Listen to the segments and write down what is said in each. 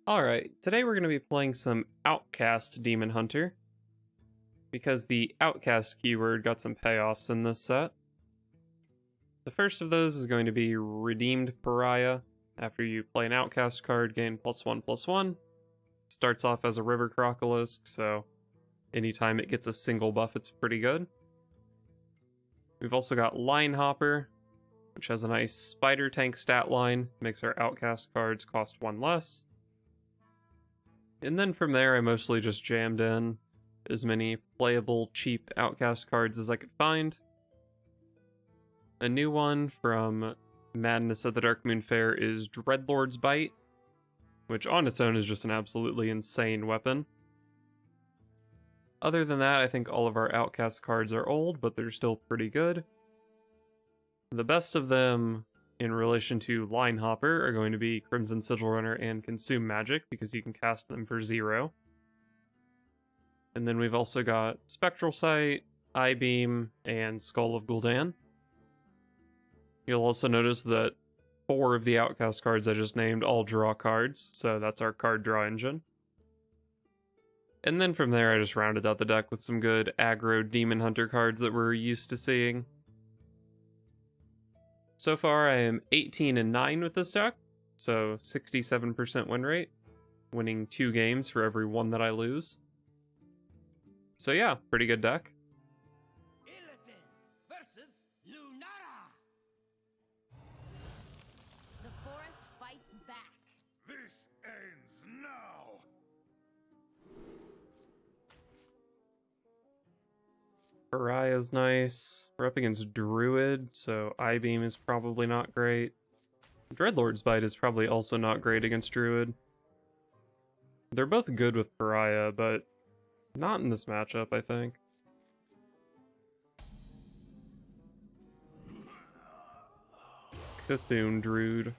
Alright, today we're going to be playing some Outcast Demon Hunter, because the Outcast keyword got some payoffs in this set. The first of those is going to be Redeemed Pariah. After you play an Outcast card, gain +1/+1. Starts off as a River Crocolisk, so anytime it gets a single buff, it's pretty good. We've also got Line Hopper, which has a nice Spider Tank stat line, makes our Outcast cards cost 1 less. And then from there, I mostly just jammed in as many playable, cheap Outcast cards as I could find. A new one from Madness at the Darkmoon Faire is Dreadlord's Bite, which on its own is just an absolutely insane weapon. Other than that, I think all of our Outcast cards are old, but they're still pretty good. The best of them in relation to Line Hopper are going to be Crimson Sigil Runner and Consume Magic, because you can cast them for 0. And then we've also got Spectral Sight, Eye Beam, and Skull of Gul'dan. You'll also notice that 4 of the Outcast cards I just named all draw cards, so that's our card draw engine. And then from there I just rounded out the deck with some good Aggro Demon Hunter cards that we're used to seeing. So far I am 18-9 with this deck, so 67% win rate, winning 2 games for every 1 that I lose. So yeah, pretty good deck. The forest fights back. This ends now. Pariah's nice. We're up against Druid, so Eye Beam is probably not great. Dreadlord's Bite is probably also not great against Druid. They're both good with Pariah, but not in this matchup, I think. Cthulhu Druid.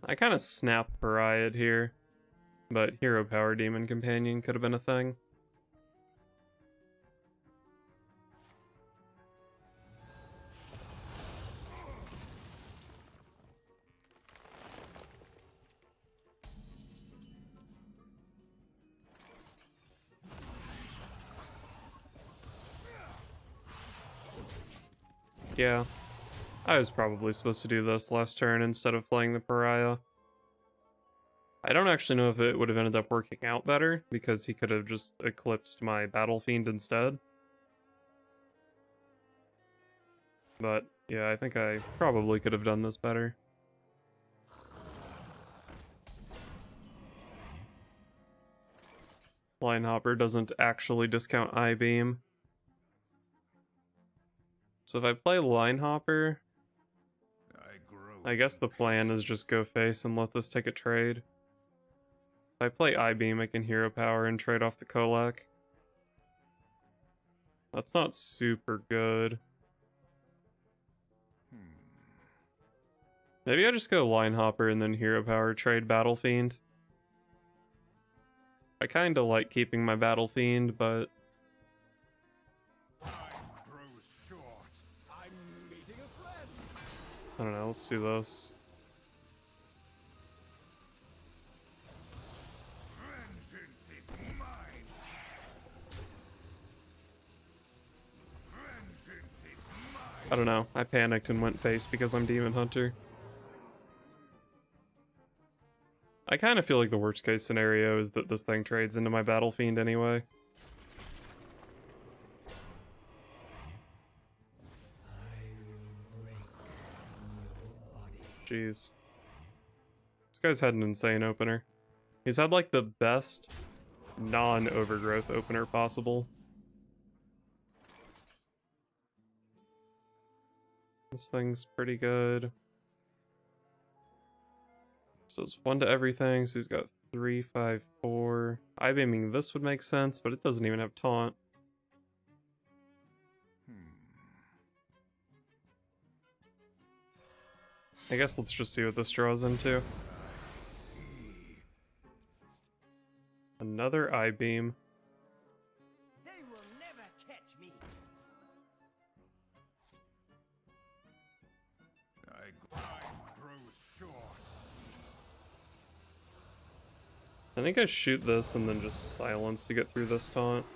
I kind of snapped Pariah here, but Hero Power Demon Companion could have been a thing. Yeah, I was probably supposed to do this last turn instead of playing the Pariah. I don't actually know if it would have ended up working out better, because he could have just eclipsed my Battle Fiend instead. But yeah, I think I probably could have done this better. Line Hopper doesn't actually discount Eye Beam. So if I play Line Hopper, I guess the plan is just go face and let this take a trade. If I play Eye Beam, I can Hero Power and trade off the Kolak. That's not super good. Maybe I just go Line Hopper and then Hero Power trade Battle Fiend. I kinda like keeping my Battle Fiend, but I don't know, let's do this. Vengeance is mine. Vengeance is mine. I don't know, I panicked and went face because I'm Demon Hunter. I kind of feel like the worst case scenario is that this thing trades into my Battle Fiend anyway. Jeez. This guy's had an insane opener. He's had like the best non-overgrowth opener possible. This thing's pretty good. So it's 1 to everything, so he's got 3, 5, 4. Eye Beaming this would make sense, but it doesn't even have taunt. I guess let's just see what this draws into. Another eye beam. They will never catch me. Time grows short. I think I shoot this and then just silence to get through this taunt.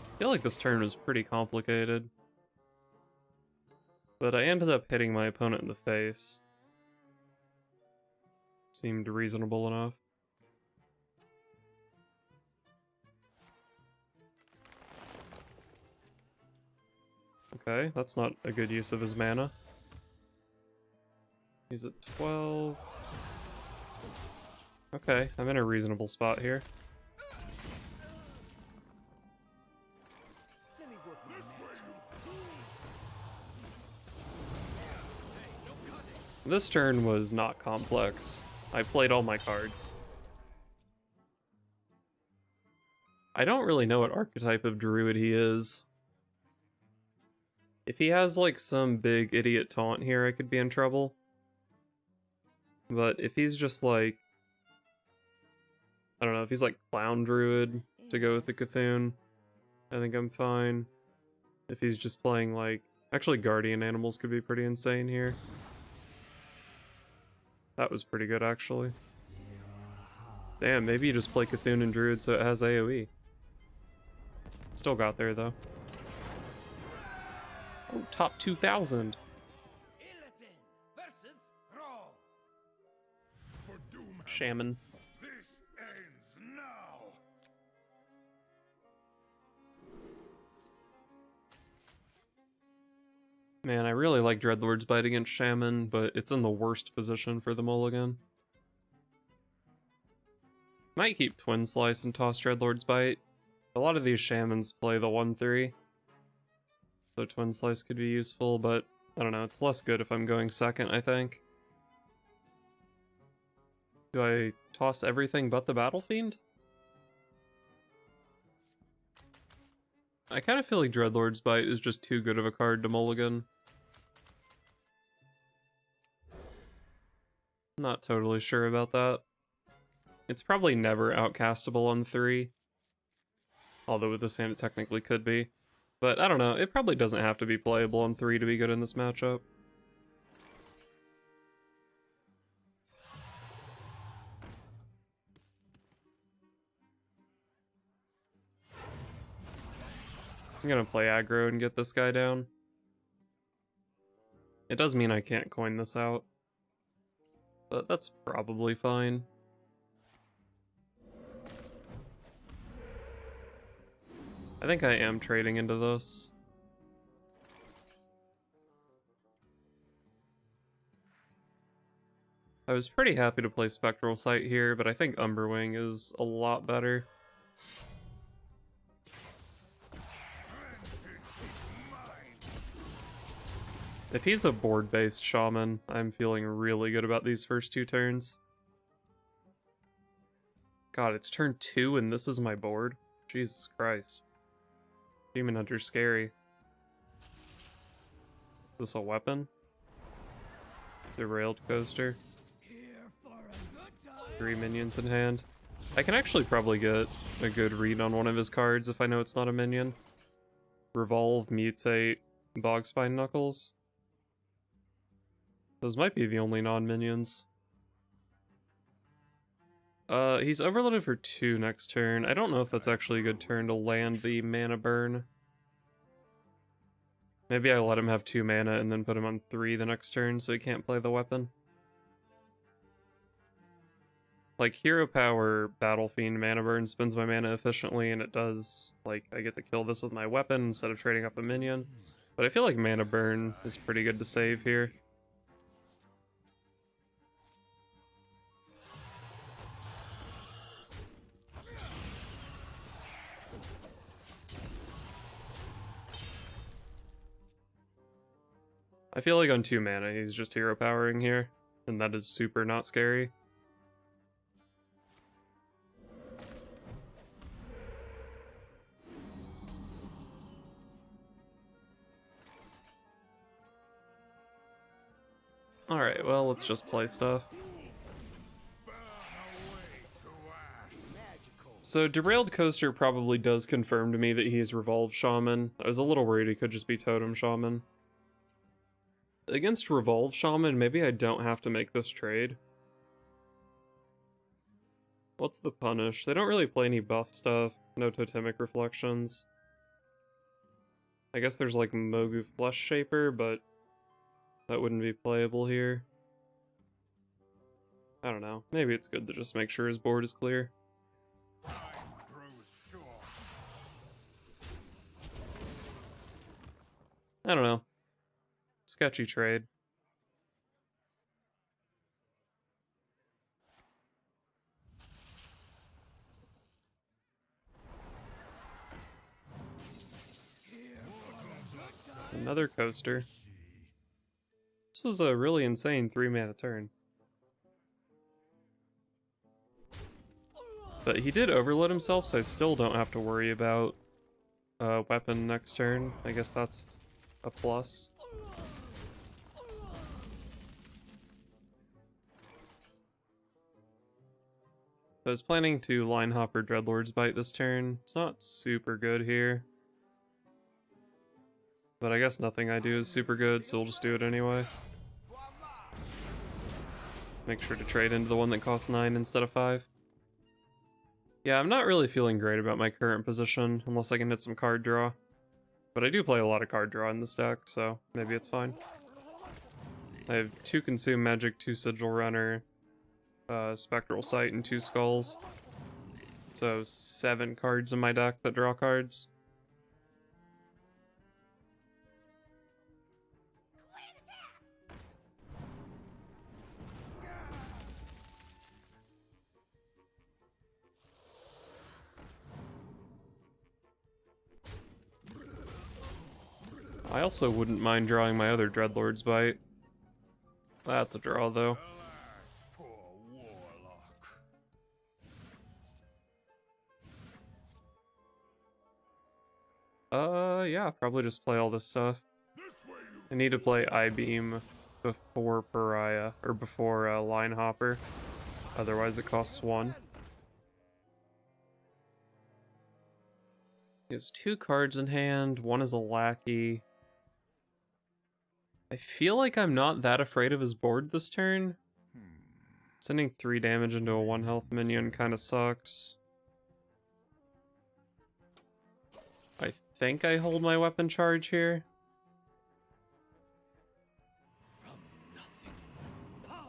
I feel like this turn was pretty complicated. But I ended up hitting my opponent in the face. Seemed reasonable enough. Okay, that's not a good use of his mana. He's at 12. Okay, I'm in a reasonable spot here. Let me work my magic. This turn was not complex. I played all my cards. I don't really know what archetype of Druid he is. If he has like some big idiot taunt here, I could be in trouble. But if he's just like, I don't know, if he's like Clown Druid to go with the Cthulhu, I think I'm fine. If he's just playing like, actually Guardian Animals could be pretty insane here. That was pretty good actually. Damn, maybe you just play Cthulhu and Druid so it has AoE. Still got there though. Oh, top 2000. Illidan versus Thrall. For doom, Shaman. this ends now. Man, I really like Dreadlord's Bite against Shaman, but it's in the worst position for the mulligan. Might keep Twin Slice and toss Dreadlord's Bite. A lot of these Shamans play the 1-3. So Twin Slice could be useful, but I don't know, it's less good if I'm going second, I think. Do I toss everything but the Battle Fiend? I kind of feel like Dreadlord's Bite is just too good of a card to mulligan. Not totally sure about that. It's probably never outcastable on 3. Although with this hand it technically could be. But I don't know, it probably doesn't have to be playable on 3 to be good in this matchup. I'm gonna play aggro and get this guy down. It does mean I can't coin this out. But that's probably fine. I think I am trading into this. I was pretty happy to play Spectral Sight here, but I think Umberwing is a lot better. If he's a board-based Shaman, I'm feeling really good about these first 2 turns. God, it's turn 2 and this is my board? Jesus Christ. Demon Hunter's scary. Is this a weapon? Derailed Coaster. 3 minions in hand. I can actually probably get a good read on one of his cards if I know it's not a minion. Revolve, Mutate, Bogspine Knuckles. Those might be the only non-minions. He's overloaded for 2 next turn. I don't know if that's actually a good turn to land the mana burn. Maybe I let him have 2 mana and then put him on 3 the next turn so he can't play the weapon. Like, Hero Power Battle Fiend Mana Burn spends my mana efficiently, and it does, like, I get to kill this with my weapon instead of trading up a minion. But I feel like Mana Burn is pretty good to save here. I feel like on 2 mana, he's just hero powering here, and that is super not scary. Alright, well, let's just play stuff. So Derailed Coaster probably does confirm to me that he's Revolve Shaman. I was a little worried he could just be Totem Shaman. Against Revolve Shaman, maybe I don't have to make this trade. What's the punish? They don't really play any buff stuff. No Totemic Reflections. I guess there's like Mogu Flesh Shaper, but that wouldn't be playable here. I don't know. Maybe it's good to just make sure his board is clear. Time grows short. I don't know. Sketchy trade. Another coaster. This was a really insane 3-mana turn. But he did overload himself, so I still don't have to worry about weapon next turn. I guess that's a plus. I was planning to line hopper Dreadlord's Bite this turn. It's not super good here. But I guess nothing I do is super good, so we'll just do it anyway. Make sure to trade into the one that costs 9 instead of 5. Yeah, I'm not really feeling great about my current position, unless I can hit some card draw. But I do play a lot of card draw in this deck, so maybe it's fine. I have 2 Consume Magic, 2 Sigil Runner, Spectral Sight, and 2 Skulls. So 7 cards in my deck that draw cards. I also wouldn't mind drawing my other Dreadlord's Bite. That's a draw, though. Alas, poor warlock. Yeah, probably just play all this stuff. This way you I need to play I-Beam before Pariah, or before Line Hopper. Otherwise it costs 1. He has 2 cards in hand, 1 is a lackey. I feel like I'm not that afraid of his board this turn. Sending 3 damage into a 1 health minion kind of sucks. I think I hold my weapon charge here. From nothing, power.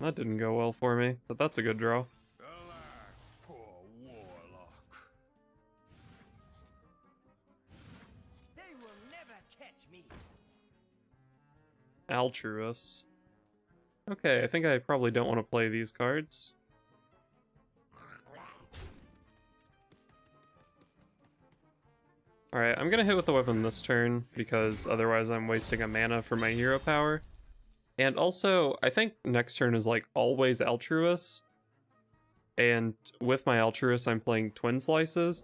That didn't go well for me, but that's a good draw. Alas, poor warlock. They will never catch me. Altruist. Okay, I think I probably don't want to play these cards. Alright, I'm gonna hit with the weapon this turn, because otherwise I'm wasting a mana for my hero power. And also, I think next turn is like always Altruist. And with my Altruist, I'm playing Twin Slices.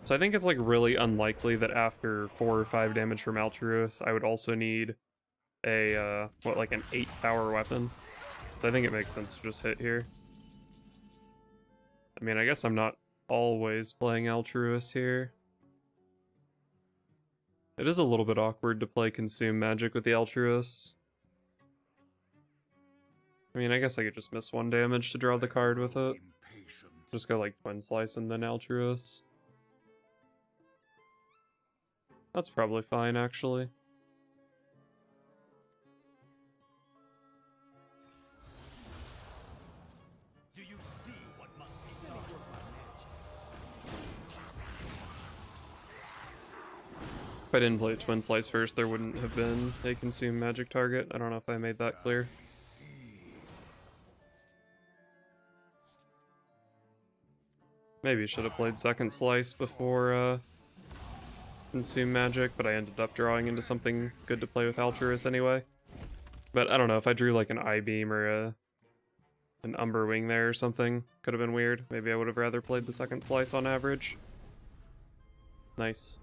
So I think it's like really unlikely that after 4 or 5 damage from Altruist, I would also need a, like an 8 power weapon. So I think it makes sense to just hit here. I mean, I guess I'm not always playing Altruist here. It is a little bit awkward to play Consume Magic with the Altruist. I mean, I guess I could just miss 1 damage to draw the card with it. Impatient. Just go like Twin Slice and then Altruist. That's probably fine, actually. Do you see what must be done? If I didn't play Twin Slice first, there wouldn't have been a Consume Magic target. I don't know if I made that clear. Maybe should have played Second Slice before Consume Magic, but I ended up drawing into something good to play with Altruist anyway. But I don't know, if I drew like an I-beam or an Umberwing there or something, could have been weird. Maybe I would have rather played the second slice on average. Nice.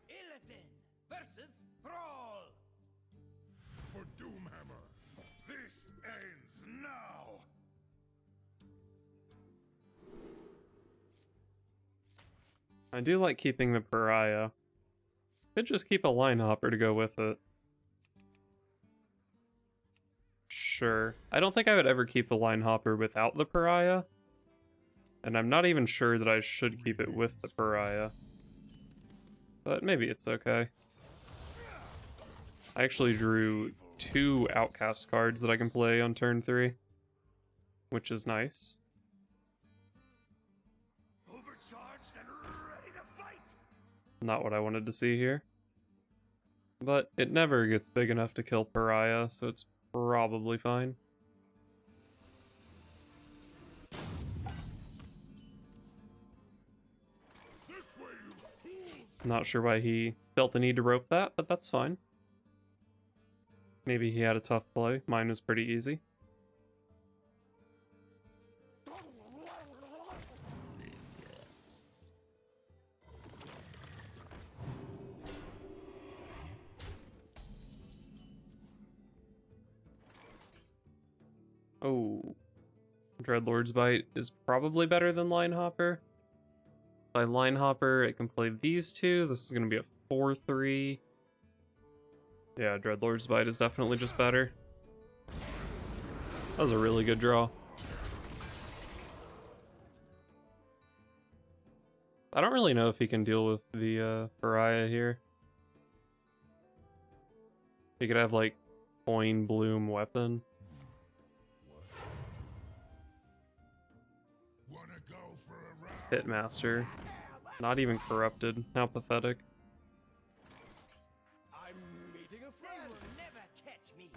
Illidan versus Thrall. For Doomhammer, this ends now. I do like keeping the Pariah. Could just keep a line hopper to go with it. Sure. I don't think I would ever keep the line hopper without the Pariah. And I'm not even sure that I should keep it with the Pariah. But maybe it's okay. I actually drew 2 Outcast cards that I can play on turn 3. Which is nice. Overcharged and ready to fight. Not what I wanted to see here. But it never gets big enough to kill Pariah, so it's probably fine. This way, you fools. Not sure why he felt the need to rope that, but that's fine. Maybe he had a tough play. Mine was pretty easy. Oh, Dreadlord's Bite is probably better than Line Hopper. By Line Hopper, it can play these two. This is going to be a 4-3. Yeah, Dreadlord's Bite is definitely just better. That was a really good draw. I don't really know if he can deal with the Pariah here. He could have like Coin Bloom Weapon. Wanna go for a round? Pitmaster. Not even corrupted. How pathetic. I'm meeting a friend. They will never catch me.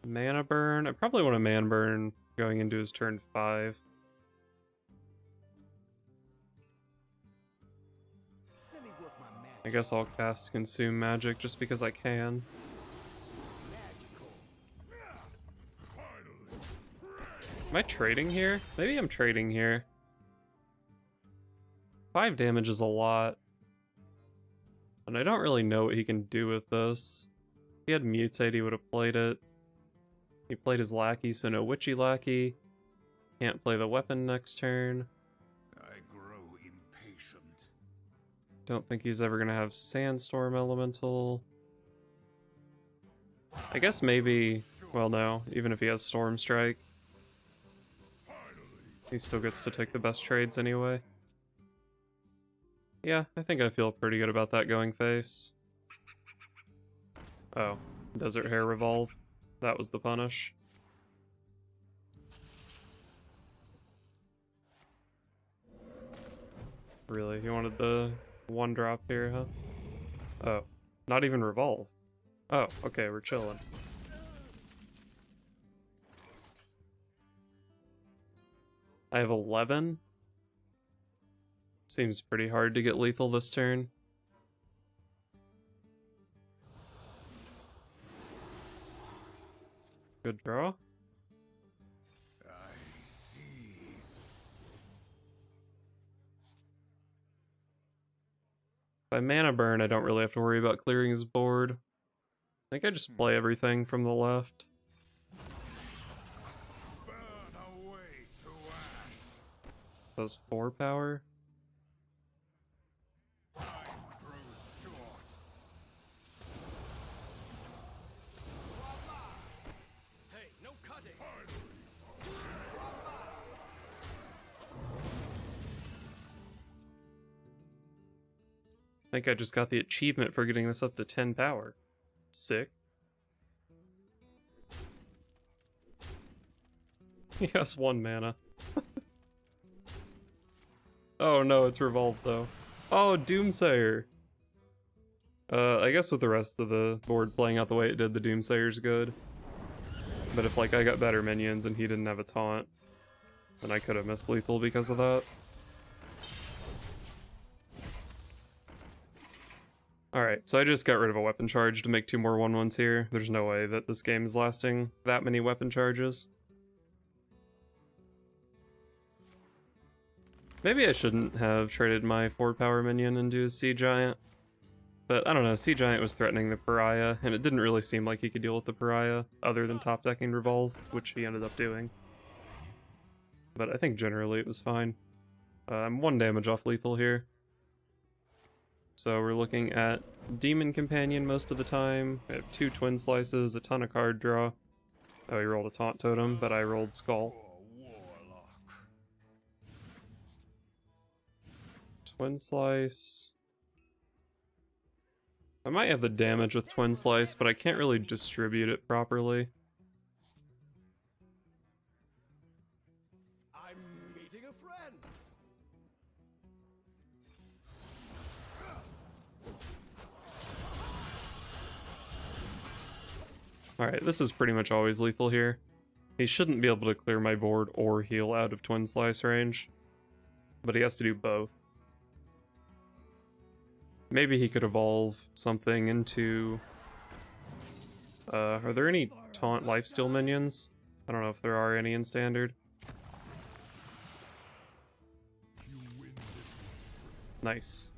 Mana burn. I probably want a mana burn going into his turn 5. Let me work my magic. I guess I'll cast Consume Magic just because I can. Magical. Finally. Am I trading here? Maybe I'm trading here. 5 damage is a lot. And I don't really know what he can do with this. If he had Mutate, he would have played it. He played his Lackey, so no Witchy Lackey. Can't play the weapon next turn. I grow impatient. Don't think he's ever gonna have Sandstorm Elemental. I guess maybe... Well, no. Even if he has Storm Strike, he still gets to take the best trades anyway. Yeah, I think I feel pretty good about that going face. Oh, Desert Hair Revolve. That was the punish. Really? You wanted the 1-drop here, huh? Oh, not even Revolve. Oh, okay, we're chilling. I have 11. Seems pretty hard to get lethal this turn. Good draw. I see. By mana burn, I don't really have to worry about clearing his board. I think I just play everything from the left. Burn away to ash. Does 4 power? Time grows short. Hey, no cutting. I think I just got the achievement for getting this up to 10 power. Sick. He has 1 mana. Oh no, it's Revolve though. Oh, Doomsayer! I guess with the rest of the board playing out the way it did, the Doomsayer's good. But if like I got better minions and he didn't have a taunt, then I could have missed lethal because of that. Alright, so I just got rid of a weapon charge to make 2 more 1/1s here. There's no way that this game is lasting that many weapon charges. Maybe I shouldn't have traded my 4-power minion into a Sea Giant. But I don't know, Sea Giant was threatening the Pariah, and it didn't really seem like he could deal with the Pariah, other than top-decking Revolve, which he ended up doing. But I think generally it was fine. I'm 1 damage off lethal here. So we're looking at Demon Companion most of the time. We have 2 Twin Slices, a ton of card draw. Oh, he rolled a Taunt Totem, but I rolled Skull. Twin Slice. I might have the damage with Twin Slice, but I can't really distribute it properly. I'm meeting a friend. Alright, this is pretty much always lethal here. He shouldn't be able to clear my board or heal out of Twin Slice range, but he has to do both. Maybe he could evolve something into... are there any Taunt Lifesteal minions? I don't know if there are any in Standard. Nice.